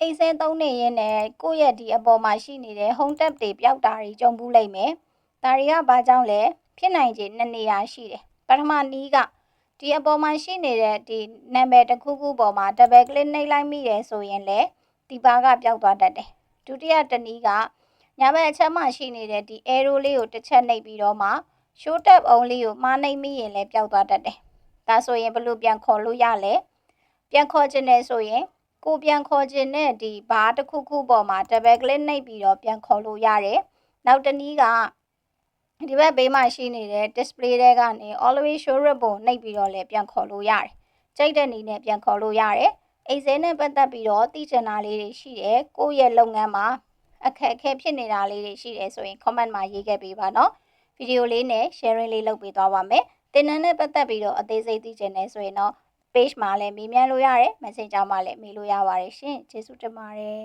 အိတ်ဆဲသုံးနေရင်းနဲ့ကိုယ့်ရဲ့ဒီအပေါ်မှာရှိနေတဲ့ home tab တွေပျောက်တာတွေကြုံဘူးလိမ့်မယ်။ဒါတွေကဘာကြောင့်လဲဖြစ်နိုင်ခြေ2နေရာရှိတယ်။ပထမနည်းကဒီအပေါ်မှာရှိနေတဲ့ဒီနာမည်တစ်ခုခုပေါ်မှာ double click နှိပ်လိုက်မိတယ်ဆိုရင်လေဒီဘာကပျောက်သွားတတ်တယ်။ဒုတိယတစ်နည်းကညာဘက်အချက်မှာရှိနေတဲ့ဒီ arrow လေးကိုတစ်ချက်နှိပ်ပြီးတော့မှ show tab only ကိုမှားနှိပ်မိရင်လည်းပျောက်သွားတတ်တယ်။ဒါဆိုရင်ဘယ်လိုပြန်ခေါ်လို့ရလဲ။ပြန်ခေါ်ခြင်းနဲ့ဆိုရင်ကိုပြန်ခေါ်ခြင်းနဲ့ဒီဘာတစ်ခုခုပေါ်မှာ double click နှိပ်ပြီးတော့ပြန်ခေါ်လို့ရတယ်။နောက်တစ်နည်းကဒီဘက်ဘေးမှာရှိနေတဲ့ display တွေကနေ always show red ပုံနှိပ်ပြီးတော့လည်းပြန်ခေါ်လို့ရတယ်။ကြိုက်တဲ့နည်းနဲ့ပြန်ခေါ်လို့ရတယ်။အိတ်ဆဲနဲ့ပတ်သက်ပြီးတော့သိချင်တာလေးတွေရှိတယ်။ကိုယ့်ရဲ့လုပ်ငန်းမှာအခက်အခဲဖြစ်နေတာလေးတွေရှိတယ်ဆိုရင် comment မှာရေးခဲ့ပေးပါနော်။ဗီဒီယိုလေးနဲ့ sharing လေးလုပ်ပေးသွားပါမယ်။သင်တန်းနဲ့ပတ်သက်ပြီးတော့အသေးစိတ်သိချင်တယ်ဆိုရင်တော့page မှာလည်းမေးမြန်းလို့ရတယ် message မှာလည်းမေးလို့ရပါတယ်ရှင်ကျေးဇူးတင်ပါတယ်